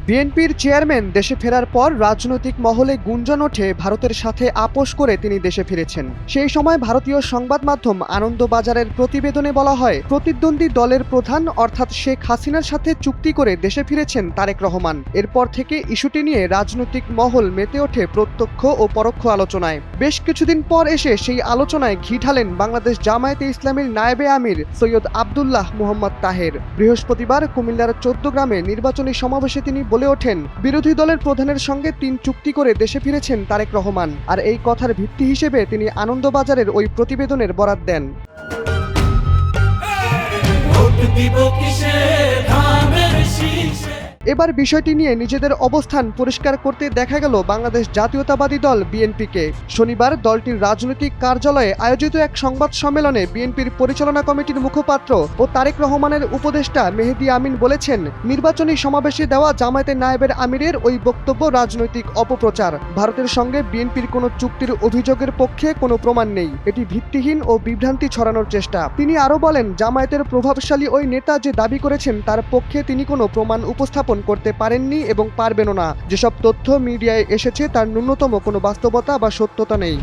বিএনপির চেয়ারম্যান দেশে ফেরার পর রাজনৈতিক মহলে গুঞ্জন ওঠে ভারতের সাথে আপোষ করে তিনি দেশে ফিরেছেন। সেই সময় ভারতীয় সংবাদ মাধ্যম আনন্দবাজারের প্রতিবেদনে বলা হয়, প্রতিদ্বন্দ্বী দলের প্রধান অর্থাৎ শেখ হাসিনার সাথে চুক্তি করে দেশে ফিরেছেন তারেক রহমান। এরপর থেকে ইস্যুটি নিয়ে রাজনৈতিক মহল মেতে ওঠে প্রত্যক্ষ ও পরোক্ষ আলোচনায়। বেশ কিছুদিন পর এসে সেই আলোচনায় ঘি ঢালেন বাংলাদেশ জামায়াতে ইসলামীর নায়েবে আমির সৈয়দ আব্দুল্লাহ মুহাম্মদ তাহের। বৃহস্পতিবার কুমিল্লার ১৪ গ্রামে নির্বাচনী সমাবেশে তিনি বলে ওঠেন, বিরোধী দলের প্রধানের সঙ্গে ৩ চুক্তি করে দেশে ফিরেছেন তারেক রহমান। আর এই কথার ভিত্তি হিসেবে তিনি আনন্দবাজারের ওই প্রতিবেদনের বরাত দেন। এবার বিষয়টি নিয়ে নিজেদের অবস্থান পরিষ্কার করতে দেখা গেল বাংলাদেশ জাতীয়তাবাদী দল বিএনপিকে। শনিবার দলটির রাজনৈতিক কার্যালয়ে আয়োজিত এক সংবাদ সম্মেলনে বিএনপির পরিচালনা কমিটির মুখপাত্র ও তারেক রহমানের উপদেষ্টা মেহেদী আমিন বলেছেন, নির্বাচনী সমাবেশে দেওয়া জামায়াতে নায়েবের আমিরের ওই বক্তব্য রাজনৈতিক অপপ্রচার। ভারতের সঙ্গে বিএনপির কোনো চুক্তির অভিযোগের পক্ষে কোনো প্রমাণ নেই। এটি ভিত্তিহীন ও বিভ্রান্তি ছড়ানোর চেষ্টা। তিনি আরও বলেন, জামায়াতের প্রভাবশালী ওই নেতা যে দাবি করেছেন তার পক্ষে তিনি কোনো প্রমাণ উপস্থাপন করতে পারেননি এবং পারবেনও না। যেসব তথ্য মিডিয়ায় এসেছে তার ন্যূনতম কোনো বাস্তবতা বা সত্যতা নেই।